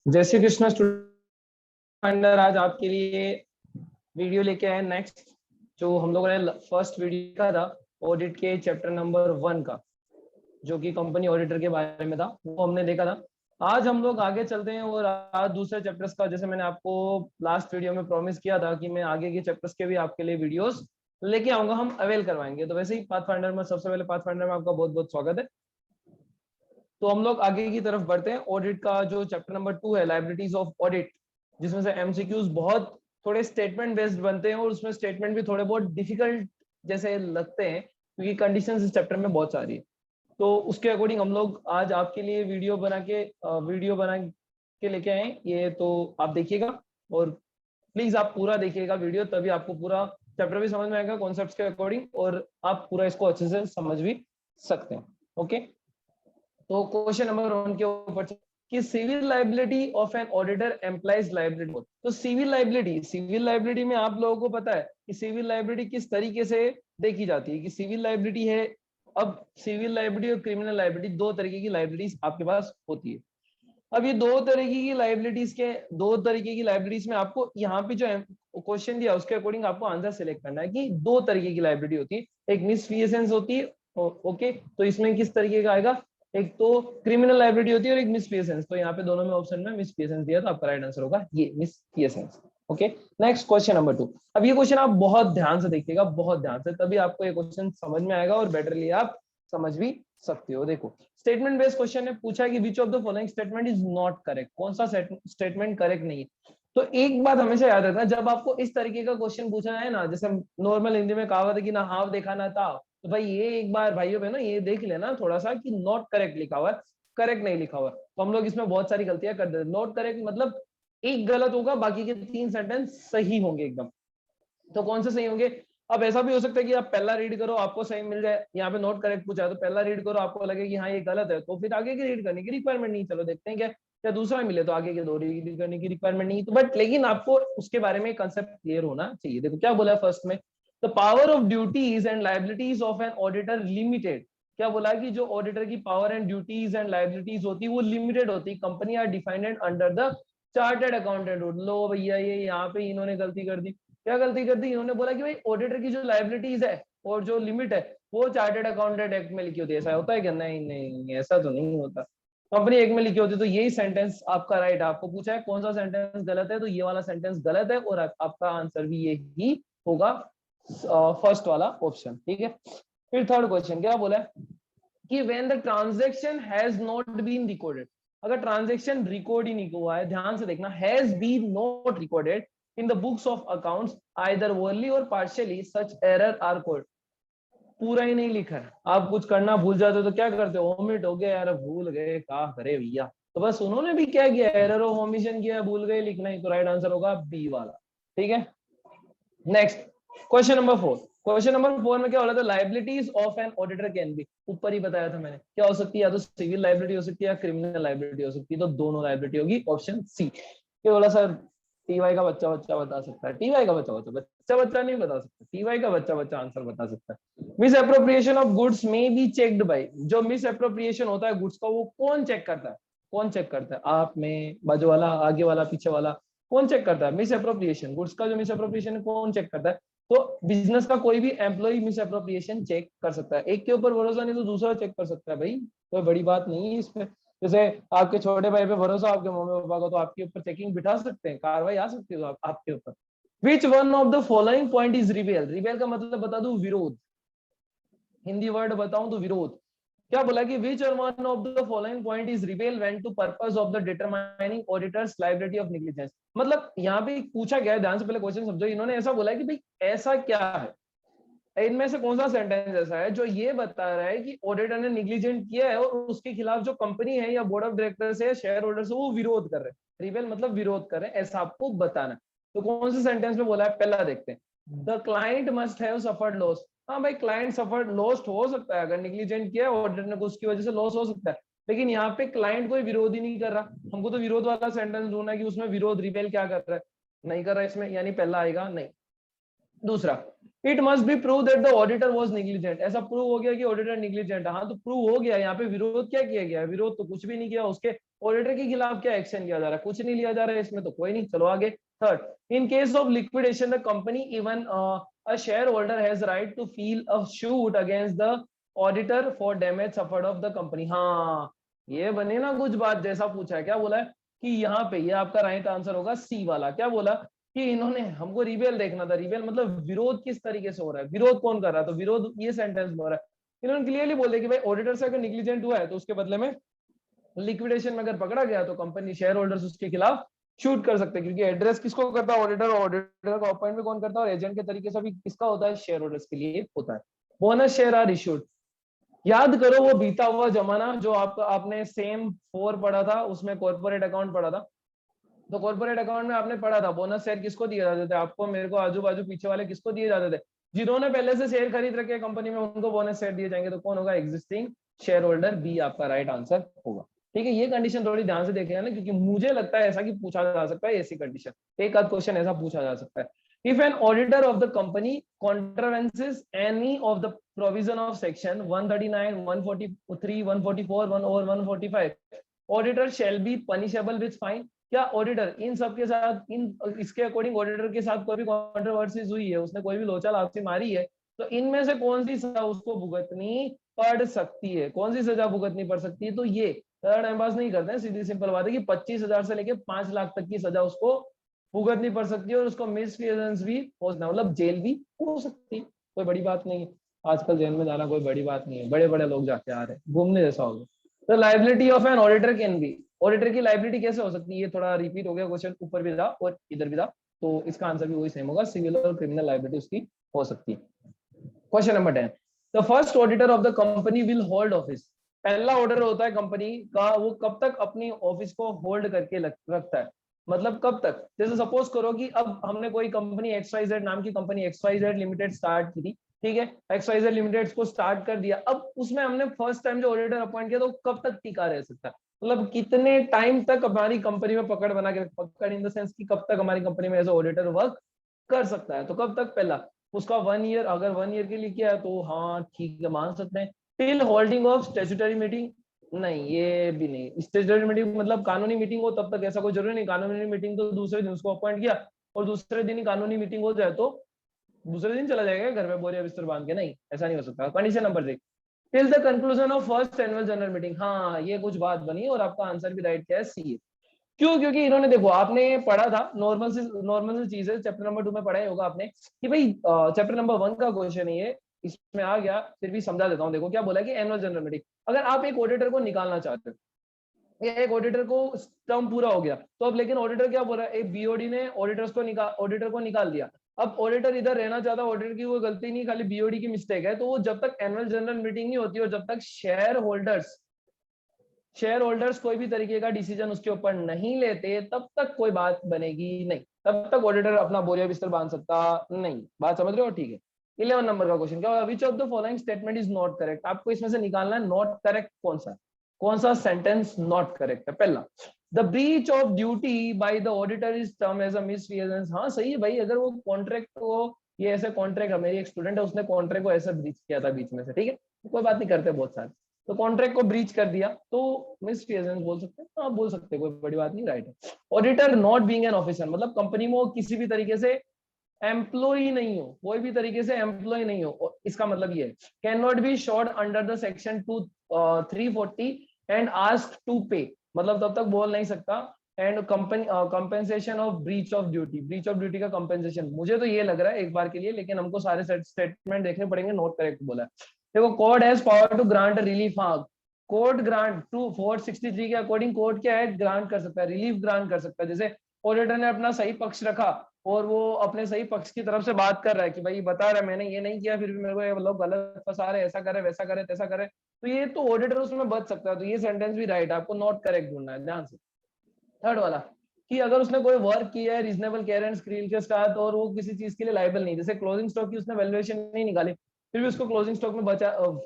जय श्री कृष्ण स्टूडेंट। आज आपके लिए वीडियो लेके आए नेक्स्ट, जो हम लोगों ने फर्स्ट वीडियो का था ऑडिट के चैप्टर नंबर 1 का, जो कि कंपनी ऑडिटर के बारे में था, वो हमने देखा था। आज हम लोग आगे चलते हैं और आज दूसरे चैप्टर्स का, जैसे मैंने आपको लास्ट वीडियो में प्रॉमिस किया था कि मैं आगे के चैप्टर्स के भी आपके लिए वीडियोस लेके आऊंगा, हम अवेल करवाएंगे। तो वैसे ही पाथफाइंडर में सबसे पहले पाथफाइंडर में आपका बहुत बहुत स्वागत है। तो हम लोग आगे की तरफ बढ़ते हैं। ऑडिट का जो चैप्टर नंबर 2 है, लाइबिलिटीज ऑफ ऑडिट, जिसमें से एमसीक्यूज बहुत थोड़े स्टेटमेंट बेस्ड बनते हैं और उसमें स्टेटमेंट भी थोड़े बहुत डिफिकल्ट जैसे लगते हैं, क्योंकि कंडीशंस इस चैप्टर में बहुत सारी है। तो उसके अकॉर्डिंग हम लोग आज आपके लिए वीडियो बना के लेके आए ये। तो आप देखिएगा और प्लीज आप पूरा देखिएगा वीडियो, तभी आपको पूरा चैप्टर भी समझ में आएगा कॉन्सेप्ट्स के अकॉर्डिंग, और आप पूरा इसको अच्छे से समझ भी सकते हैं। ओके, तो क्वेश्चन नंबर 1 के ऊपर कि civil liability of an auditor employs liability. तो सिविल लाइबिलिटी में आप लोगों को पता है कि सिविल लाइबिलिटी किस तरीके से देखी जाती है, कि सिविल लाइबिलिटी है। अब सिविल लाइबिलिटी और क्रिमिनल लाइबिलिटी दो तरीके की लाइबिलिटीज आपके पास होती है। अब ये दो तरीके की लाइबिलिटीज में आपको यहाँ पे जो क्वेश्चन दिया उसके अकॉर्डिंग आपको आंसर सिलेक्ट करना है कि दो तरीके की लाइबिलिटी होती है, एक मिसफिएसेंस होती है। ओके, तो इसमें किस तरीके का आएगा, एक तो क्रिमिनल लाइबिलिटी होती है और एक मिसफिएसेंस। तो यहाँ पे दोनों में ऑप्शन में मिसफिएसेंस दिया, तो आपका राइट आंसर होगा ये misfeasance. Okay, next question number 2। अब ये क्वेश्चन आप बहुत ध्यान से देखिएगा, बहुत ध्यान से, तभी आपको ये क्वेश्चन समझ में आएगा और बेटरली आप समझ भी सकते हो। देखो, स्टेटमेंट बेस्ड क्वेश्चन ने पूछा कि विच of the following statement is not correct, कौन सा स्टेटमेंट करेक्ट नहीं है। तो एक बात हमेशा याद रखना, जब आपको इस तरीके का क्वेश्चन पूछा है ना, जैसे नॉर्मल हिंदी में कहावत है कि ना हाव देखा ना था, तो भाई ये एक बार भाइयों बहनों ये देख लेना थोड़ा सा कि नॉट करेक्ट लिखा हुआ है, करेक्ट नहीं लिखा हुआ। तो हम लोग इसमें बहुत सारी गलतियां कर देते हैं। नॉट करेक्ट मतलब एक गलत होगा, बाकी के 3 सेंटेंस सही होंगे एकदम। तो कौन से सही होंगे? अब ऐसा भी हो सकता है कि आप पहला रीड करो आपको सही मिल जाए, यहाँ पे नॉट करेक्ट पूछा तो पहला रीड करो आपको लगे कि हाँ ये गलत है, तो फिर आगे की रीड करने की रिक्वायरमेंट नहीं। चलो देखते हैं क्या दूसरा मिले तो आगे के दो रीड करने की रिक्वायरमेंट नहीं। तो बट लेकिन आपको उसके बारे में कंसेप्ट क्लियर होना चाहिए। देखो क्या बोला फर्स्ट में, the power of duties and liabilities of an auditor limited. क्या बोला कि जो ऑडिटर की power and duties and liabilities होती है वो लिमिटेड होती है। Company are defined under the chartered accountant rule. लो भैया, ये यहाँ पे इन्होंने गलती कर दी। क्या गलती कर दी? इन्होंने बोला कि भाई ऑडिटर की जो लाइबिलिटीज है और जो लिमिट है वो चार्टर्ड अकाउंटेंट एक्ट में लिखी होती है। ऐसा होता है क्या? नहीं नहीं, ऐसा तो नहीं होता, कंपनी एक्ट में लिखी होती है। तो यही सेंटेंस आपका राइट। आपको पूछा है कौन सा सेंटेंस गलत है, तो ये वाला सेंटेंस गलत है और आपका आंसर भी यही होगा, फर्स्ट वाला ऑप्शन। ठीक है, फिर थर्ड क्वेश्चन क्या बोला है कि when the transaction has not been recorded. अगर ट्रांजैक्शन रिकॉर्ड ही नहीं हुआ है, ध्यान से देखना, has been not recorded in the books of accounts either wholly or partially, such error are called. पूरा ही नहीं लिखा है, आप कुछ करना भूल जाते हो तो क्या करते हो? ओमिट हो गया यार, भूल गए, क्या करे भैया। तो बस उन्होंने भी क्या किया, एरर ऑफ ओमिशन किया, भूल गए लिखना ही। तो राइट आंसर होगा बी वाला। ठीक है, next question number 4। Question number 4 में क्या बोला था, liabilities of an auditor can be. ऊपर ही बताया था मैंने, क्या हो सकती है, या तो सिविल लाइबिलिटी हो सकती है या क्रिमिनल लाइबिलिटी हो सकती है। तो दोनों लाइबिलिटी होगी, ऑप्शन सी। ये बोला सर टीवाई का बच्चा बच्चा बता सकता है, टीवाई का बच्चा बच्चा बच्चा बच्चा नहीं बता सकता, टीवाई का बच्चा बच्चा आंसर बता सकता है। मिस अप्रोप्रिएशन ऑफ गुड्स में बी चेक्ड बाय। जो मिस अप्रोप्रिएशन होता है गुड्स का, वो कौन चेक करता है? कौन चेक करता है? आप, में, बाजू वाला, आगे वाला, पीछे वाला, कौन चेक करता है? मिस अप्रोप्रिएशन गुड्स का जो मिस अप्रोप्रिएशन कौन चेक करता है? तो बिजनेस का कोई भी एम्प्लॉय मिस अप्रोप्रिएशन चेक कर सकता है। एक के ऊपर भरोसा नहीं तो दूसरा चेक कर सकता है भाई, कोई बड़ी बात नहीं है इसमें। जैसे आपके छोटे भाई पे भरोसा आपके मम्मी पापा को, तो आपके ऊपर चेकिंग बिठा सकते हैं, कार्रवाई आ सकती है आपके ऊपर। Which one of the following point is rebel. Rebel का मतलब बता दूं, विरोध। हिंदी वर्ड बताऊं तो विरोध। क्या बोला कि विच और one of the following point is rebel when to purpose of the determining auditor's liability of negligence. मतलब यहाँ पे पूछा गया है, ध्यान से पहले क्वेश्चन समझो। इन्होंने ऐसा बोला है कि भाई ऐसा क्या है, इनमें से कौन सा सेंटेंस ऐसा है जो ये बता रहा है कि ऑडिटर ने निग्लिजेंट किया है और उसके खिलाफ जो कंपनी है या बोर्ड ऑफ डायरेक्टर्स है, शेयर होल्डर्स है, वो विरोध कर रहे हैं। रिबेल मतलब विरोध कर रहे हैं, ऐसा आपको बताना। तो कौन से सेंटेंस में बोला है, पहला देखते हैं। The client must have suffered loss. हाँ भाई, क्लाइंट सफर्ड लॉस हो सकता है, अगर निग्लिजेंट किया ऑडिटर ने, उसकी वजह से लॉस हो सकता है। लेकिन यहाँ पे क्लाइंट कोई विरोध ही नहीं कर रहा। हमको तो विरोध वाला सेंटेंस ढूंढना है कि उसमें विरोध, रिबेल क्या कर रहा है, नहीं कर रहा है इसमें, यानी पहला आएगा नहीं। दूसरा, it must be prove that the auditor was negligent, ऐसा प्रूव हो गया कि ऑडिटर नेग्लिजेंट, हाँ तो प्रूव हो गया, यहाँ पे विरोध क्या किया गया, विरोध तो कुछ भी नहीं किया, उसके ऑडिटर के खिलाफ क्या एक्शन लिया जा रहा है, कुछ नहीं लिया जा रहा है इसमें, तो कोई नहीं, चलो आगे। Third, in case of liquidation the company even a shareholder has right to file a suit against the auditor for damage suffered of the company। हाँ ये बने ना कुछ बात जैसा पूछा है, क्या बोला है कि यहाँ पे ये आपका राइट आंसर होगा सी वाला, क्या बोला कि इन्होंने हमको रिवेल देखना था, रिवेल मतलब विरोध किस तरीके से हो रहा है, विरोध कौन कर रहा है, तो विरोध ये सेंटेंस में हो रहा है, इन्होंने क्लियरली बोल दिया कि भाई ऑडिटर से अगर निग्लिजेंट हुआ है तो उसके बदले में लिक्विडेशन में अगर पकड़ा गया तो कंपनी शेयर होल्डर्स उसके खिलाफ शूट कर सकते हैं, क्योंकि एड्रेस किसको करता है, ऑडिटर, ऑडिटर का अपॉइंट भी कौन करता है, और एजेंट के तरीके से भी किसका होता है, शेयर होल्डर्स के लिए होता है। बोनस शेयर आर इशूड, याद करो वो बीता हुआ जमाना जो आपने सेम 4 पढ़ा था, उसमें कॉर्पोरेट अकाउंट पढ़ा था, तो कॉर्पोरेट अकाउंट में आपने पढ़ा था बोनस शेयर किसको दिए जाते थे, आपको, मेरे को, आजू बाजू पीछे वाले किसको दिए जाते थे, जिन्होंने पहले से शेयर खरीद रखे कंपनी में उनको बोनस शेयर दिए जाएंगे, तो कौन होगा, एग्जिस्टिंग शेयर होल्डर, बी आपका राइट आंसर होगा। ठीक है, ये कंडीशन थोड़ी ध्यान से देख लेना, क्योंकि मुझे लगता है ऐसा कि पूछा जा सकता है ऐसी कंडीशन, एक आध क्वेश्चन ऐसा पूछा जा सकता है। If an auditor of the company contravenes any of the provision of section 139, 143, 144, 1 or 145, auditor shall be punishable with fine। क्या ऑडिटर इन सब के साथ, इन इसके अकॉर्डिंग ऑडिटर के साथ कोई भी कॉन्ट्रोवर्सीज हुई है, उसने कोई भी लोचा लापसी मारी है, तो इनमें से कौन सी सजा उसको भुगतनी पड़ सकती है, कौन सी सजा भुगतनी पड़ सकती है, तो ये टाइम पास नहीं करते हैं, सीधी सिंपल बात है कि 25,000 से लेके 5 लाख तक की सजा उसको भुगतनी पड़ सकती है, और उसको मिसफियरेंस भी हो सकता है, मतलब जेल भी हो सकती है, कोई बड़ी बात नहीं है, आजकल जेल में जाना कोई बड़ी बात नहीं है, बड़े बड़े लोग जाके आ रहे हैं, घूमने जैसा होगा। तो liability of an auditor can be, auditor की लाइबिलिटी कैसे हो सकती है, ये थोड़ा रिपीट हो गया क्वेश्चन, ऊपर भी था और इधर भी था, तो इसका आंसर भी वही सेम होगा, सिविल और क्रिमिनल लाइबिलिटी उसकी हो सकती है। Question number 10, the first auditor of the company will hold office, पहला ऑर्डर होता है कंपनी का, वो कब तक अपनी ऑफिस को होल्ड करके रखता है, मतलब कब तक, जैसे सपोज करो कि अब हमने कोई कंपनी XYZ नाम की कंपनी XYZ लिमिटेड स्टार्ट की थी, ठीक है, XYZ लिमिटेड को स्टार्ट कर दिया, अब उसमें हमने फर्स्ट टाइम जो ऑडिटर अपॉइंट किया तो कब तक टिका रह सकता है, मतलब कितने टाइम तक हमारी कंपनी में पकड़ बना के, पकड़ इन द सेंस कि कब तक हमारी कंपनी में एज ऑडिटर वर्क कर सकता है, तो कब तक, पहला उसका 1 ईयर, अगर 1 ईयर के लिए किया है तो हाँ ठीक है मान सकते हैं। Till holding of statutory meeting, नहीं ये भी नहीं, स्टैट्यूटरी मीटिंग मतलब कानूनी मीटिंग हो तब तक, ऐसा कोई जरूरी नहीं, कानूनी मीटिंग तो दूसरे दिन उसको अपॉइंट किया और दूसरे दिन ही कानूनी मीटिंग हो जाए तो दूसरे दिन चला जाएगा घर में बोरिया बिस्तर बांध के, नहीं ऐसा नहीं हो सकता। Condition number 3, till the conclusion of first annual general meeting, हाँ ये कुछ बात बनी और आपका आंसर भी राइट क्या है, सी है। क्यों, क्योंकि इन्होंने, देखो आपने पढ़ा था, नॉर्मल सी चीज है, चैप्टर नंबर 2 में पढ़ा ही होगा आपने कि भाई चैप्टर नंबर 1 का क्वेश्चन है ये, इसमें आ गया, फिर भी समझा देता हूँ, देखो क्या बोला कि एनुअल जनरल मीटिंग, अगर आप एक ऑडिटर को निकालना चाहते हो, एक ऑडिटर को टर्म पूरा हो गया तो अब, लेकिन ऑडिटर क्या बोल रहा है, एक बीओडी ने ऑडिटर को निकाल दिया, अब ऑडिटर इधर रहना चाहता, ऑडिटर की कोई गलती नहीं, खाली बीओडी की मिस्टेक है, तो वो जब तक एनुअल जनरल मीटिंग नहीं होती और जब तक शेयर होल्डर्स कोई भी तरीके का डिसीजन उसके ऊपर नहीं लेते, तब तक कोई बात बनेगी नहीं, तब तक ऑडिटर अपना बोरिया बिस्तर बांध सकता नहीं, बात समझ रहे हो, ठीक है। 11 नंबर का क्वेश्चन क्या होगा, विच of the following statement is not correct, आपको इसमें से निकालना है नॉट करेक्ट कौन सा सेंटेंस नॉट करेक्ट है। पहला, the breach of duty by the auditor is term as a misfeasance, हाँ सही है भाई, अगर वो कॉन्ट्रैक्ट को, ये ऐसे कॉन्ट्रैक्ट, मेरी एक स्टूडेंट है उसने कॉन्ट्रैक्ट को ऐसे ब्रीच किया था बीच में से, ठीक है, कोई बात नहीं, करते बहुत सारे, तो कॉन्ट्रैक्ट को ब्रीच कर दिया तो मिसफियरेंस बोल सकते हैं, हाँ बोल सकते हैं, कोई बड़ी बात नहीं, राइट है। Auditor not being an officer, मतलब कंपनी में वो किसी भी तरीके से एम्प्लॉय नहीं हो, कोई भी तरीके से एम्प्लॉय नहीं हो, इसका मतलब ये है, can not be short under the section 340 and ask to pay, मतलब तब तक बोल नहीं सकता, and compensation of breach of duty का कंपेंसेशन, मुझे तो ये लग रहा है एक बार के लिए, लेकिन हमको सारे स्टेटमेंट देखने पड़ेंगे, नोट करेक्ट बोला है। देखो court has power to grant relief, हाँ कोर्ट ग्रांट टू 463 के अकॉर्डिंग कोर्ट क्या है, ग्रांट कर सकता है, रिलीफ ग्रांट कर सकता है, जैसे ऑडिटर ने अपना सही पक्ष रखा और वो अपने सही पक्ष की तरफ से बात कर रहा है कि भाई बता रहा है मैंने ये नहीं किया, फिर भी मेरे को ये लोग गलत फंसा रहे, ऐसा करे वैसा करे तैसा करे, तो ये तो ऑडिटर उसमें बच सकता है, तो ये सेंटेंस भी राइट है, आपको नॉट करेक्ट ढूंढना है ध्यान से। थर्ड वाला, कि अगर उसने कोई वर्क किया है रीजनेबल केयर एंड स्क्रील के साथ और वो किसी चीज के लिए लाइबल नहीं, जैसे क्लोजिंग स्टॉक की उसने वैल्यूएशन नहीं निकाली, फिर भी उसको क्लोजिंग स्टॉक में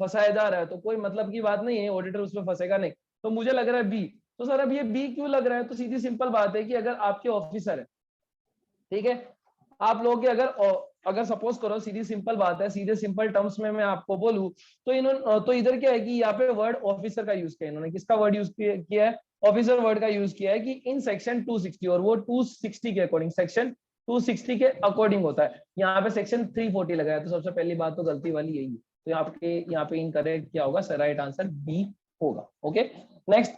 फंसाया जा रहा है, तो कोई मतलब की बात नहीं है, ऑडिटर उसमें फंसेगा नहीं, तो मुझे लग रहा है बी। तो सर अब ये बी क्यों लग रहा है, तो सीधी सिंपल बात है कि अगर आपके ऑफिसर है, ठीक है, आप लोगों के अगर अगर सपोज करो सीधी सिंपल बात है, सीधे सिंपल टर्म्स में मैं आपको बोलूं तो इन्होंने तो इधर क्या है कि यहाँ पे वर्ड ऑफिसर का यूज किया इन्होंने। किसका वर्ड यूज किया है? ऑफिसर वर्ड का यूज किया है कि इन सेक्शन 260, और वो 260 के अकॉर्डिंग, सेक्शन 260 के अकॉर्डिंग होता है। यहाँ पे सेक्शन 340 लगाया, तो सबसे पहली बात तो गलती वाली यही है। तो यहाँ पे इनकरेक्ट क्या होगा? राइट आंसर बी होगा। Okay, next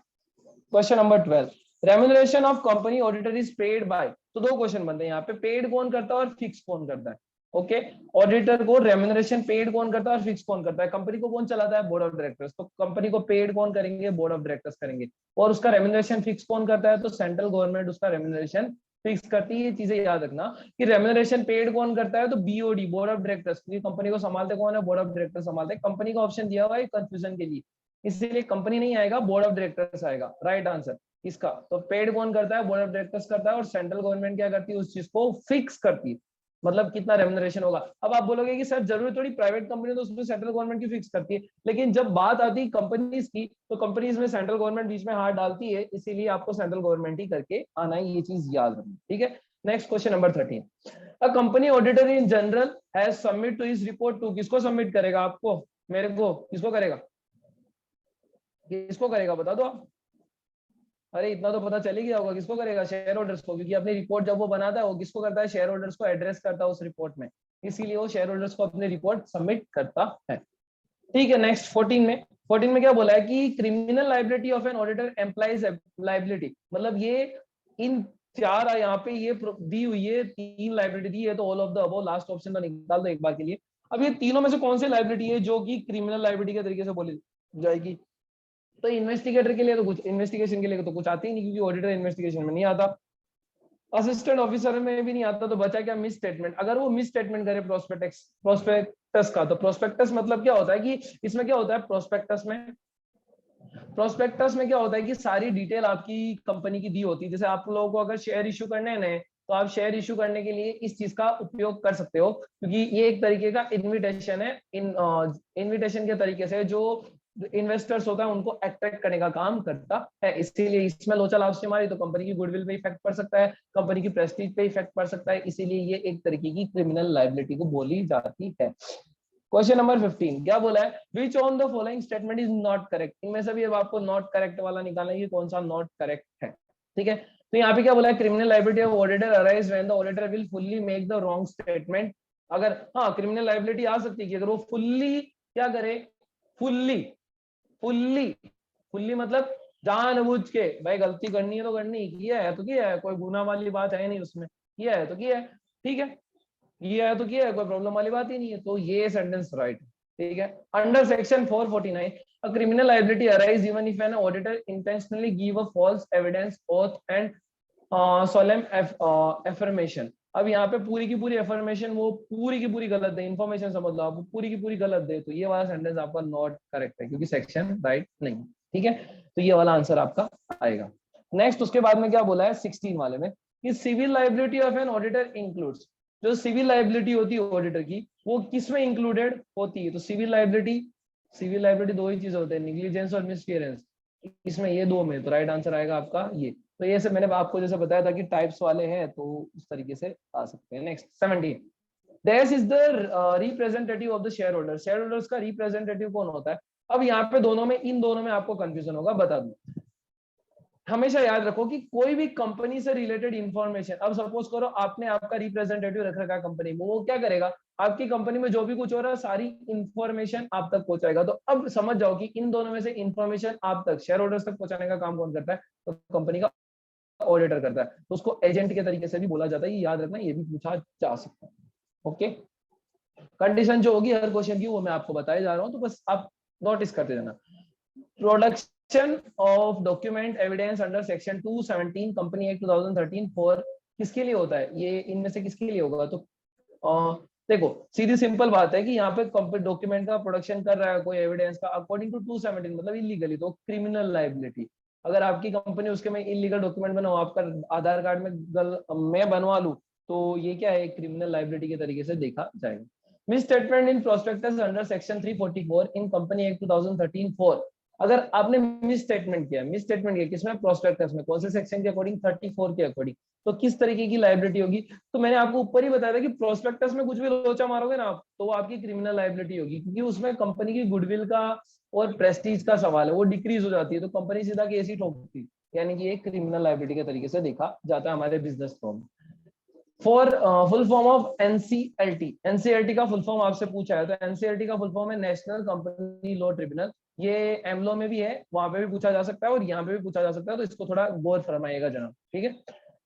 question number 12, remuneration of company auditor is paid by. तो दो क्वेश्चन बनते हैं यहाँ पे, पेड कौन करता है और फिक्स कौन करता है। ओके, ऑडिटर को रेम्यूनरेशन पेड कौन करता है और फिक्स कौन करता है? कंपनी को कौन चलाता है? Board of directors. तो कंपनी को पेड कौन करेंगे? बोर्ड ऑफ डायरेक्टर्स करेंगे। और उसका रेम्यूनरेशन फिक्स कौन करता है? तो सेंट्रल गवर्नमेंट उसका रेम्यूनरेशन फिक्स करती है। ये चीजें याद रखना कि रेम्यूनरेशन पेड कौन करता है? तो बीओडी, बोर्ड ऑफ डायरेक्टर्स। क्योंकि कंपनी को संभालते कौन है? बोर्ड ऑफ डायरेक्टर्स संभालते हैं। कंपनी का ऑप्शन दिया हुआ है कंफ्यूजन के लिए, इसीलिए कंपनी नहीं आएगा, बोर्ड ऑफ डायरेक्टर्स आएगा। राइट आंसर इसका। तो पेड कौन करता है? बोर्ड ऑफ डायरेक्टर्स करता है। और सेंट्रल गवर्नमेंट क्या करती है? उस चीज को फिक्स करती है, मतलब कितना रेम्यूनरेशन होगा। अब आप बोलोगे कि सर जरूरी थोड़ी, प्राइवेट कंपनी तो उसमें सेंट्रल गवर्नमेंट की फिक्स करती है, लेकिन जब बात आती है कंपनीज की तो कंपनीज में सेंट्रल गवर्नमेंट बीच में हाथ डालती है, इसीलिए आपको सेंट्रल गवर्नमेंट ही करके आना है, ये चीज याद रखना। ठीक है, next question number 13, a company auditor in general has submit to his report to. किसको सबमिट करेगा? आपको, मेरे को, किसको करेगा? किसको करेगा बता दो आप। अरे इतना तो पता चल ही गया होगा, किसको करेगा? शेयर होल्डर्स को, क्योंकि अपनी रिपोर्ट जब वो बनाता है वो किसको करता है? शेयर होल्डर्स को एड्रेस करता है उस रिपोर्ट में, इसीलिए वो शेयर होल्डर्स को अपनी रिपोर्ट सबमिट करता है। ठीक है, नेक्स्ट 14 में क्या बोला है कि criminal liability of an auditor employs liability, मतलब ये इन चार यहाँ पे ये दी हुई है, 3 लाइबिलिटी दी है, तो all of the above, last option का निकाल दो एक बार के लिए। अब ये तीनों में से कौन सी लाइबिलिटी है जो कि क्रिमिनल लाइबिलिटी के तरीके से बोली जाएगी? तो इन्वेस्टिगेटर के लिए तो कुछ, इन्वेस्टिगेशन के लिए तो कुछ आते ही नहीं, क्योंकि ऑडिटर इन्वेस्टिगेशन में नहीं आता, असिस्टेंट ऑफिसर में भी नहीं आता, तो बचा क्या? Miss statement. अगर वो मिस स्टेटमेंट करे प्रोस्पेक्टस का, तो प्रोस्पेक्टस मतलब क्या होता है कि इसमें क्या होता है? प्रोस्पेक्टस में क्या होता है कि सारी डिटेल आपकी कंपनी की दी होती है। जैसे आप लोगों को अगर शेयर इश्यू करने हैं तो आप शेयर इश्यू करने के लिए इस चीज का उपयोग कर सकते हो, क्योंकि ये एक तरीके का इन्विटेशन है। इन्विटेशन के तरीके से जो इन्वेस्टर्स होता है उनको अट्रैक्ट करने का काम करता है, इसीलिए इसमें लोचा लाभ से हमारी तो कंपनी की गुडविल पे इफेक्ट पड़ सकता है, कंपनी की प्रेस्टीज पे इफेक्ट पड़ सकता है, इसीलिए ये एक तरीके की क्रिमिनल लायबिलिटी को बोली जाती है। क्वेश्चन नंबर 15 क्या बोला है? Which on the following statement is not correct. इनमें से भी अब आपको नॉट करेक्ट वाला निकालना है कि कौन सा नॉट करेक्ट है। ठीक है, तो यहाँ पे क्या बोला है? Criminal liability of auditor arise when the auditor will fully make the wrong statement. अगर हाँ, क्रिमिनल लायबिलिटी आ सकती है कि अगर वो फुल्ली क्या करे? फुल्ली फुल्ली मतलब जानबूझ के, भाई गलती करनी है तो करनी, किया है तो किया है, कोई गुनाह वाली बात है नहीं उसमें, किया है तो किया है, ठीक है, किया है तो किया है, कोई प्रॉब्लम वाली बात ही नहीं है, तो ये सेंटेंस राइट है। ठीक है, under section 449 a criminal liability arise even if an auditor intentionally give a false evidence, oath and solemn affirmation। अब यहाँ पे पूरी की पूरी एफर्मेशन वो पूरी की पूरी गलत है, इन्फॉर्मेशन समझ लो आप, पूरी की पूरी गलत है, तो ये वाला सेंटेंस आपका नॉट करेक्ट है, क्योंकि सेक्शन राइट नहीं। ठीक है, तो ये वाला आंसर आपका आएगा। नेक्स्ट उसके बाद में क्या बोला है 16 वाले में कि civil liability of an auditor includes. जो सिविल लाइबिलिटी होती है ऑडिटर की वो किसमें इंक्लूडेड होती है? तो सिविल लाइबिलिटी दो ही चीजें होते हैं, निग्लिजेंस और मिसफियरेंस, इसमें ये दो में, तो राइट आंसर आएगा आपका ये। तो ये से मैंने आपको जैसे बताया था कि टाइप्स वाले हैं, तो उस तरीके से आ सकते हैं। Next 17 This is the representative of the shareholder। Share holders का रिप्रेजेंटेटिव कौन होता है? अब यहाँ पे दोनों में, इन दोनों में आपको कंफ्यूजन होगा, बता दूं। हमेशा याद रखो कि कोई भी कंपनी से रिलेटेड इंफॉर्मेशन, अब सपोज करो आपने आपका रिप्रेजेंटेटिव रख रखा है कंपनी में, वो क्या करेगा? आपकी कंपनी में जो भी कुछ हो रहा है सारी इंफॉर्मेशन आप तक पहुंचाएगा। तो अब समझ जाओ कि इन दोनों में से इंफॉर्मेशन आप तक, शेयर होल्डर्स तक पहुंचाने का काम कौन करता है? तो कंपनी का ऑडिटर करता है, तो उसको एजेंट के तरीके से भी बोला जाता है, ये याद रखना, ये भी पूछा जा सकता है। ओके, कंडीशन जो होगी हर क्वेश्चन की वो मैं आपको बताया जा रहा हूँ, तो बस आप नोटिस करते जाना। Production of document evidence under section 217 company act 2013 for किसके लिए होता है? ये इनमें से किसके लिए होगा? तो देखो सीधी सिंपल बात है कि यहाँ पे डॉक्यूमेंट का प्रोडक्शन कर रहा है कोई एविडेंस का अकॉर्डिंग टू 217 मतलब इलीगली, तो क्रिमिनल लायबिलिटी। अगर आपकी कंपनी उसके में इलीगल डॉक्यूमेंट बनाओ, आपका आधार कार्ड में मैं बनवा लूं, तो ये क्या है? क्रिमिनल लायबिलिटी के तरीके से देखा जाएगा। Miss statement in prospectus under section 344 in company act 2013 for अगर आपने मिस स्टेटमेंट किया किसमें, प्रोस्पेक्टस में, कौन से सेक्शन के अकॉर्डिंग, 34 के अकॉर्डिंग, तो किस तरीके की लायबिलिटी होगी। तो मैंने आपको ऊपर ही बताया था कि प्रोस्पेक्टस में कुछ भी लोचा मारोगे ना आप, तो वो आपकी क्रिमिनल लायबिलिटी होगी, क्योंकि उसमें कंपनी की गुडविल का और प्रेस्टीज का सवाल है, वो डिक्रीज हो जाती है, तो कंपनी सीधा केस ही ठोकती, यानी कि एक क्रिमिनल लायबिलिटी के तरीके से देखा जाता है हमारे बिजनेस लॉ में। For full form of NCLT, NCLT का फुल फॉर्म आपसे पूछा है, तो एनसीएलटी का फुल फॉर्म है नेशनल कंपनी लॉ ट्रिब्यूनल। ये एमलो में भी है, वहां पे भी पूछा जा सकता है और यहाँ पे भी पूछा जा सकता है, तो इसको थोड़ा गौर फरमाइएगा जनाब, ठीक है।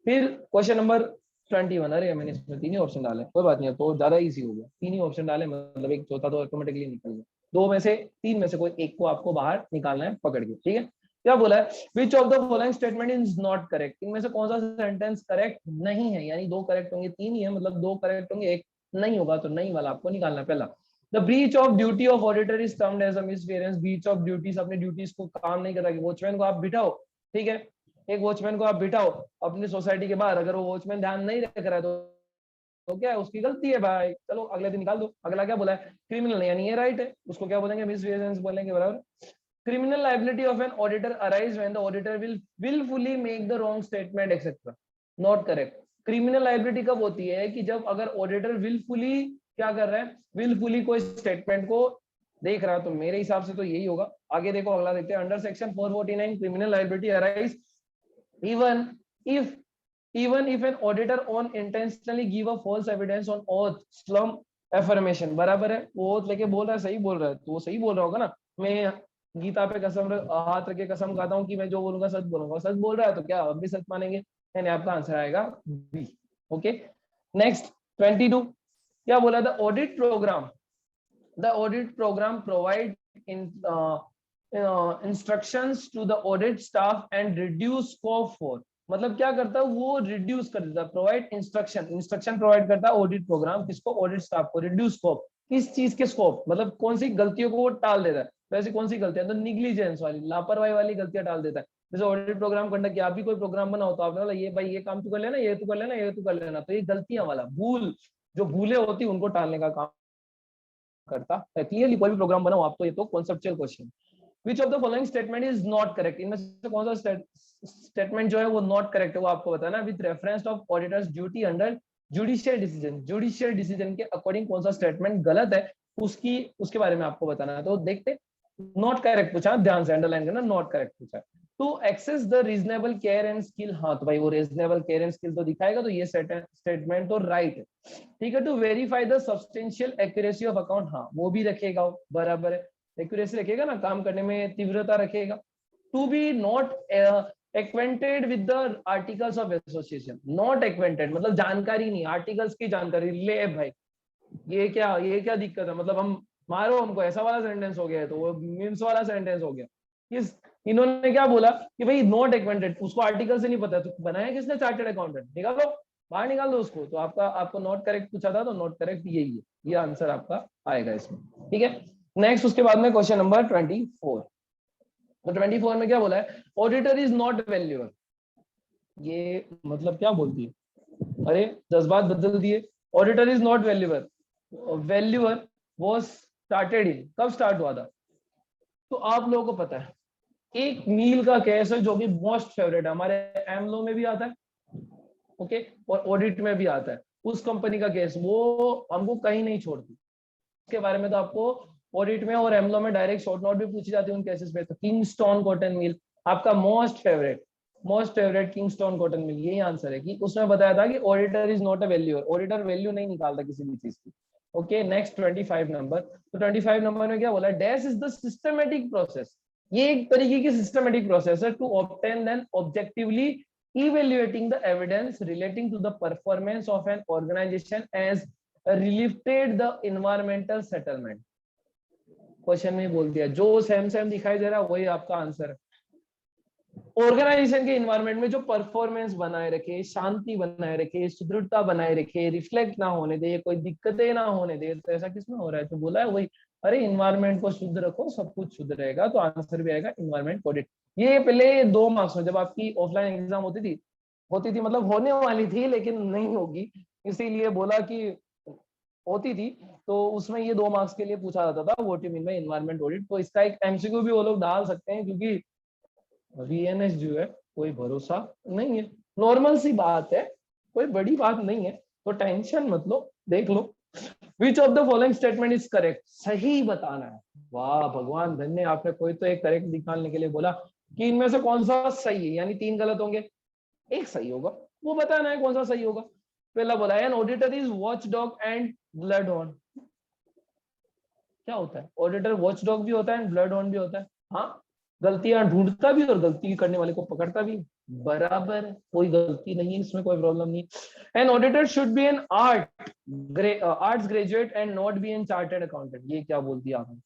फिर क्वेश्चन नंबर 21, अरे मैंने इसमें 3 ही ऑप्शन डाले, कोई बात नहीं है, तो ज्यादा इजी हो गया, 3 ही ऑप्शन डाले, मतलब एक चौथा तो ऑटोमेटिकली निकल गया, 2 में से 3 में से कोई एक को आपको बाहर निकालना है पकड़ के, ठीक है। क्या बोला है, विच of the following statement is not correct, इनमें से कौन सा सेंटेंस करेक्ट नहीं है, यानी 2 करेक्ट होंगे, 3 ही है, मतलब 2 करेक्ट होंगे, एक नहीं होगा, तो नहीं वाला आपको निकालना है। पहला, the breach of duty of auditor is termed as a misfeasance, breach of duties, अपनी ड्यूटीज को काम नहीं करता, कि वॉचमैन को आप बिठाओ, ठीक है, एक वॉचमैन को आप बिठाओ अपनी सोसाइटी के बाहर, अगर वो वॉचमैन ध्यान नहीं रख रहा है तो क्या है, उसकी गलती है भाई, चलो अगले दिन निकाल दो। अगला क्या बोला है, क्रिमिनल, यानी ये राइट है, उसको क्या बोलेंगे, मिसफियरेंस बोलेंगे, बराबर। Criminal liability of an auditor arise when the auditor will willfully make the wrong statement etc. Not correct. Criminal liability कब होती है, कि जब अगर auditor willfully क्या कर रहा है, willfully कोई स्टेटमेंट को देख रहा है, तो मेरे हिसाब से तो यही होगा। आगे देखो, अगला देखते हैं, under section 449 criminal liability arise even if if an auditor on intentionally give a false evidence on oath slum affirmation, बराबर है, वो oath लेके बोल रहा है, सही बोल रहा है, तो वो सही बोल रहा होगा ना। मैं गीता पे कसम हाथ रख के कसम खाता हूँ कि मैं जो बोलूंगा सच बोलूंगा, सच बोल रहा है, तो क्या अब भी सच मानेंगे, यानी आपका आंसर आएगा बी। ओके, नेक्स्ट 22, क्या बोला, the audit program provide in instructions to the audit staff and reduce scope for, मतलब क्या करता है, वो रिड्यूस कर देता है, प्रोवाइड इंस्ट्रक्शन प्रोवाइड करता है ऑडिट प्रोग्राम, किसको, ऑडिट स्टाफ को, रिड्यूस स्कोप, किस चीज के स्कोप, मतलब कौन सी गलतियों को वो टाल देता है, वैसे कौन सी गलतियां, तो निग्लिजेंस वाली, लापरवाही वाली गलतियां टाल देता है। जैसे ऑडिट प्रोग्राम कंडक्ट किया, आप भी कोई प्रोग्राम बनाओ, तो आपने बोला ये भाई ये काम तू कर लेना, ये तू कर लेना, ये तू कर लेना, तो ये गलतियां वाला, भूल, जो भूलें होती उनको टालने का काम करता है। क्लियरली कोई भी प्रोग्राम बनाओ आप, तो ये तो conceptual question. Which of the following statement is not correct, इनमें से कौन सा स्टेटमेंट जो है वो नॉट करेक्ट है, वो आपको बताना। With reference of auditors duty under judicial decision के अकॉर्डिंग कौन सा स्टेटमेंट गलत है, उसके बारे में आपको बताना है। तो देखते, नॉट करेक्ट पूछा, ध्यान से अंडरलाइन करना, नॉट करेक्ट पूछा। To assess the reasonable care and skill, हाँ तो भाई वो रीजनेबल केयर एंड स्किल तो दिखाएगा, तो ये स्टेटमेंट तो राइट है, ठीक है। To verify the substantial accuracy of account, हाँ वो भी रखेगा, बराबर है, एक्यूरेसी रखेगा ना, काम करने में तीव्रता रखेगा। To be not acquainted with the articles of association, not acquainted मतलब जानकारी नहीं, आर्टिकल्स की जानकारी ले भाई, ये क्या दिक्कत है, मतलब हम मारो हमको, ऐसा वाला सेंटेंस हो गया है, तो वो मीम्स वाला सेंटेंस हो गया। किस इन्होंने क्या बोला कि भाई नॉट एक्वेंटेड, उसको आर्टिकल से नहीं पता, तो बनाया किसने, चार्टर्ड अकाउंटेंट, निकालो बाहर, निकाल दो उसको। तो आपको नॉट करेक्ट पूछा था, तो नॉट करेक्ट यही है, ये आंसर आपका आएगा इसमें, ठीक है। नेक्स्ट उसके बाद में क्वेश्चन नंबर 24, तो 24 में क्या बोला है, ऑडिटर इज नॉट वैल्यूअर, ये मतलब क्या बोलती है, अरे जज्बात बदल दिए। Auditor is not valuer, valuer was started in, कब स्टार्ट हुआ था, तो आप लोगों को पता है, एक मील का केस है जो कि मोस्ट फेवरेट है, हमारे एमलो में भी आता है, ओके, और ऑडिट में भी आता है, उस कंपनी का केस, वो हमको कहीं नहीं छोड़ती, इसके बारे में तो आपको ऑडिट में और एमलो में डायरेक्ट शॉर्ट नोट भी पूछी जाती है उन केसेस पे। तो किंगस्टोन कॉटन मिल आपका most favourite Kingston cotton mill, यही आंसर है, कि उसमें बताया था कि auditor is not a valuer, auditor value नहीं निकालता किसी भी चीज की। ओके, नेक्स्ट 25 नंबर, तो 25 नंबर में क्या बोला, dash is the systematic process, ये एक तरीके की सिस्टमेटिक प्रोसेस है to obtain and objectively evaluating the evidence relating to the performance of an organization as related the environmental settlement। Question में बोल दिया, जो सेम दिखाई दे रहा है वही आपका आंसर है। ऑर्गेनाइजेशन के इन्वायरमेंट में जो परफॉर्मेंस बनाए रखे, शांति बनाए रखे, सुदृढ़ता बनाए रखे, रिफ्लेक्ट ना होने दे, कोई दिक्कतें ना होने दे, तो ऐसा किसमें हो रहा है, तो बोला है वही, अरे इन्वायरमेंट को शुद्ध रखो, सब कुछ शुद्ध रहेगा, तो आंसर भी आएगा इन्वायरमेंट ऑडिट। ये पहले 2 मार्क्स में जब आपकी ऑफलाइन एग्जाम होती थी मतलब होने वाली थी, लेकिन नहीं होगी, इसीलिए बोला कि होती थी, तो उसमें ये 2 मार्क्स के लिए पूछा जाता था what you mean by environment audit. तो इसका एक एमसीक्यू भी वो लोग डाल सकते हैं, क्योंकि वीएनएस जो है कोई भरोसा नहीं है, नॉर्मल सी बात है, कोई बड़ी बात नहीं है, तो टेंशन मत लो, देख लो। Which of the following statement is correct, सही बताना है। वाह भगवान धन्य, आपने कोई तो एक करेक्ट निकालने के लिए बोला कि इनमें से कौन सा सही है, यानी 3 गलत होंगे, एक सही होगा, वो बताना है कौन सा सही होगा। पहला बोला an auditor is watch dog and blood horn. क्या होता है, ऑडिटर वॉच डॉग भी होता है, ब्लड हॉर्न भी होता है। हाँ, गलतियां ढूंढता भी और गलती करने वाले को पकड़ता भी, बराबर, कोई गलती नहीं है इसमें, कोई प्रॉब्लम नहीं। An auditor should be an arts graduate and not be an chartered accountant. ये क्या बोल दिया आपने,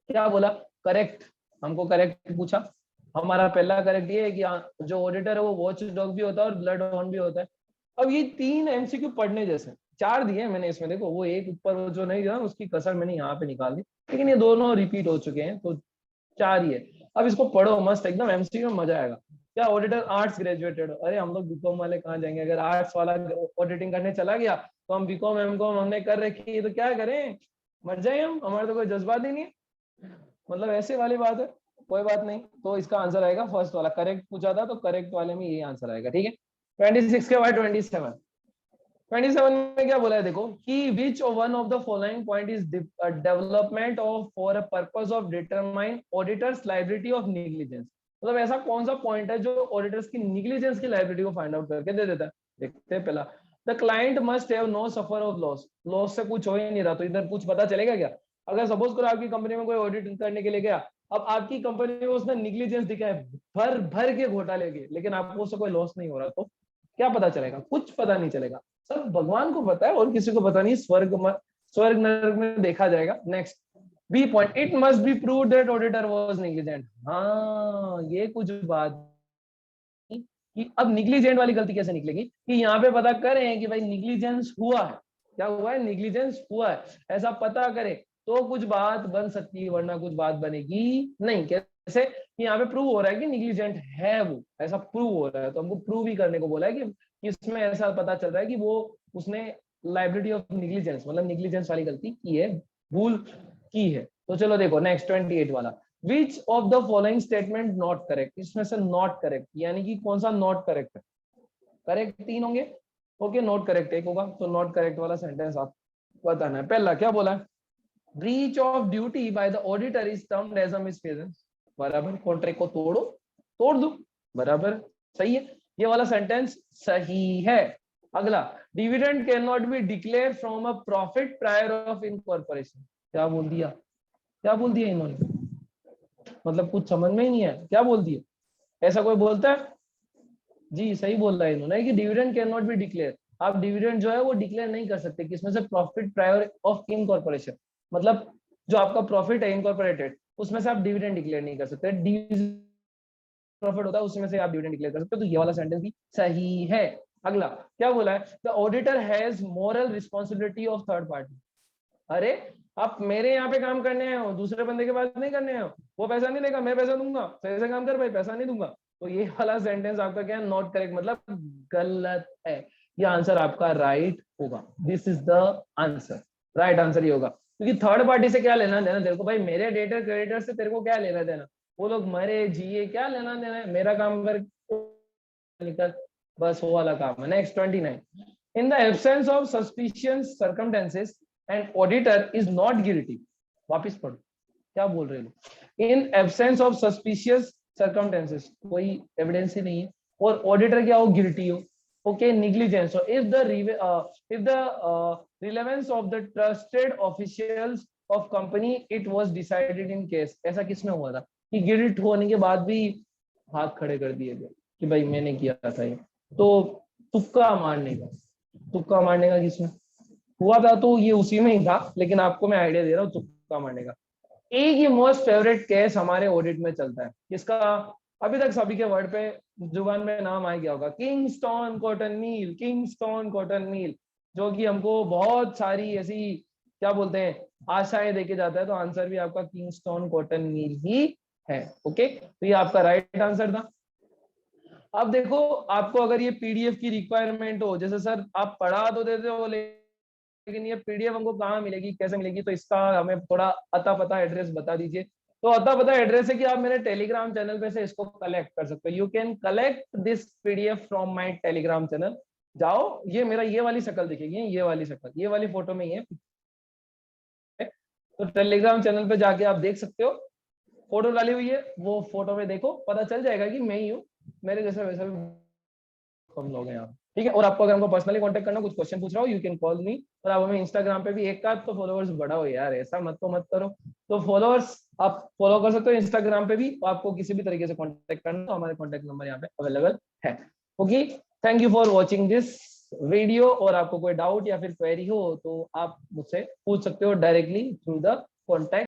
क्या बोला, करेक्ट, हमको करेक्ट पूछा। हमारा पहला करेक्ट ये है कि जो ऑडिटर है वो वॉच डॉग भी होता है और ब्लड हॉर्न भी होता है। अब ये 3 एमसीक्यू पढ़ने जैसे, 4 दिए मैंने इसमें, देखो वो एक ऊपर वो जो नहीं दिया उसकी कसर मैंने यहाँ पे निकाल दी, लेकिन ये दोनों रिपीट हो चुके हैं, तो 4 ही है। अब इसको पढ़ो मस्त एकदम, एमसीक्यू में मजा आएगा। क्या ऑडिटर आर्ट्स ग्रेजुएटेड, अरे हम लोग बीकॉम वाले कहाँ जाएंगे, अगर आर्ट्स वाला ऑडिटिंग करने चला गया तो हम बीकॉम एमकॉम हमने कर रखी है तो क्या करें, मर जाए हम, हमारा तो कोई जज्बा ही नहीं है, मतलब ऐसे वाली बात है। कोई बात नहीं, तो इसका आंसर आएगा फर्स्ट वाला, करेक्ट पूछा था तो करेक्ट वाले में ये आंसर आएगा, ठीक है। 26 के बाद 27 में क्या बोला है देखो, कि which one of the following point is development of for a purpose of determine auditors liability of negligence. मतलब ऐसा कौन सा पॉइंट है जो ऑडिटर्स की नेग्लिजेंस की लायबिलिटी को फाइंड आउट करके दे देता है। देखते हैं पहला, the client must have no suffer of loss, loss से कुछ हो ही नहीं रहा, तो इधर कुछ पता चलेगा क्या। अगर सपोज करो आपकी कंपनी में कोई ऑडिट करने के लिए गया, अब आपकी कंपनी में उसने नेग्लिजेंस दिखा है भर भर के घोटाले के, लेकिन आपको उससे कोई लॉस नहीं हो रहा, तो क्या पता चलेगा, कुछ पता नहीं चलेगा, सब भगवान को पता है और किसी को पता नहीं, स्वर्ग नरक में देखा जाएगा। Next B point, it must be prove that auditor was negligent. हाँ, ये कुछ बात कि अब निग्लिजेंट वाली गलती कैसे निकलेगी, कि यहाँ पे पता करें कि भाई निग्लिजेंस हुआ है, क्या हुआ है, निग्लिजेंस हुआ है, ऐसा पता करें तो कुछ बात बन सकती है, वरना कुछ बात बनेगी नहीं। कैसे, कि यहाँ पे प्रूव हो रहा है कि निग्लिजेंट है वो, ऐसा प्रूव हो रहा है, तो हमको प्रूव ही करने को बोला है कि इसमें ऐसा पता चल रहा है कि वो उसने लाइबिलिटी ऑफ निग्लिजेंस, मतलब निग्लिजेंस वाली गलती की है, भूल की है। तो चलो देखो नेक्स्ट 28 वाला, विच of the following statement not correct, इसमें से नॉट करेक्ट यानी कि कौन सा नॉट करेक्ट है, करेक्ट 3 होंगे, ओके, नॉट करेक्ट 1 होगा, तो नॉट करेक्ट वाला सेंटेंस आप बताना है। पहला क्या बोला है, breach of duty by the auditor is termed as a misfeasance, बराबर, कॉन्ट्रैक्ट को तोड़ दो, बराबर, सही है, ये वाला सेंटेंस सही है। अगला, dividend can not be declare from a profit prior of incorporation, क्या बोल दिया, क्या बोल दिया इन्होंने, मतलब कुछ समझ में ही नहीं है, क्या बोल दिया, ऐसा कोई बोलता है जी, सही बोल रहा है इन्होंने कि dividend can not be declare, आप डिविडेंड जो है वो डिक्लेयर नहीं कर सकते, किसमें से, प्रॉफिट प्रायर ऑफ इनकॉर्पोरेशन, मतलब जो आपका प्रॉफिट है इनकॉर्पोरेटेड उसमें से आप डिविडेंड डिक्लेयर नहीं कर सकते, प्रॉफिट होता है उसमें से आप डिविडेंड डिक्लेयर कर सकते हो, तो ये वाला सेंटेंस भी सही है। अगला क्या बोला है, the auditor has moral responsibility of third party, अरे आप मेरे यहाँ पे काम करने आए हो, दूसरे बंदे के पास नहीं करने आए हो, वो पैसा नहीं देगा, मैं पैसा दूंगा, सही से काम कर भाई, पैसा नहीं दूंगा, तो ये वाला सेंटेंस आपका क्या है, नॉट करेक्ट, मतलब गलत है, ये आंसर आपका राइट होगा, this is the answer, right answer ही होगा, क्योंकि थर्ड पार्टी से क्या लेना देना तेरे को भाई, मेरे डेटर क्रेडिटर से तेरे को क्या लेना देना, वो लोग मरे जिए क्या लेना देना है, मेरा काम कर निकल, बस वो वाला काम है। Next 29, in the absence of suspicious circumstances and auditor is not guilty, वापिस पढ़ो क्या बोल रहे लोग, in absence of suspicious circumstances कोई एविडेंस ही नहीं है और ऑडिटर क्या हो, गिल्टी हो, okay, negligence, so if the relevance of the trusted officials of company it was decided in case, ऐसा किसमें हुआ था कि गिल्ट होने के बाद भी हाथ खड़े कर दिए गए कि भाई मैंने किया था ये, तो तुक्का मारने का किसमें हुआ था, तो ये उसी में ही था, लेकिन आपको मैं आइडिया दे रहा हूँ तुक्का मारने का। एक ये मोस्ट फेवरेट केस हमारे ऑडिट में चलता है, इसका अभी तक सभी के वर्ड पे जुबान में नाम आ गया होगा, Kingston cotton mill, Kingston cotton mill, जो कि हमको बहुत सारी ऐसी क्या बोलते हैं आशाएं देके जाता है, तो आंसर भी आपका किंगस्टोन कॉटन मील ही है, ओके, तो ये आपका राइट आंसर था। अब देखो, आपको अगर ये पीडीएफ की रिक्वायरमेंट हो, जैसे सर आप पढ़ा तो देते हो लेकिन ये पीडीएफ हमको कहाँ मिलेगी, कैसे मिलेगी, तो इसका हमें थोड़ा अता पता एड्रेस बता दीजिए। तो अता पता एड्रेस है कि आप मेरे टेलीग्राम चैनल पे से इसको कलेक्ट कर सकते हो। You can collect this PDF from my Telegram channel. जाओ, ये मेरा ये वाली शक्ल दिखेगी, ये वाली शक्ल, ये वाली फोटो में ही है। तो टेलीग्राम चैनल पे जाके आप देख सकते हो, फोटो डाली हुई है, वो फोटो में देखो, पता चल जाएगा कि मैं ही हूँ। मेरे जैसे वैसे भी कम लोग हैं यहाँ, ठीक है। और आपको अगर हमको पर्सनली कांटेक्ट करना, कुछ क्वेश्चन पूछ रहा हो, यू कैन कॉल मी। और आप हमें इंस्टाग्राम पे भी एक का तो फॉलोअर्स बढ़ाओ यार, ऐसा मत तो मत करो। तो फॉलोअर्स आप फॉलो कर सकते हो इंस्टाग्राम पे भी। तो आपको किसी भी तरीके से कांटेक्ट करना तो हमारे कांटेक्ट नंबर यहाँ पे अवेलेबल है। Okay, thank you for watching this video. और आपको कोई डाउट या फिर क्वेरी हो तो आप मुझसे पूछ सकते हो डायरेक्टली थ्रू द कॉन्टेक्ट।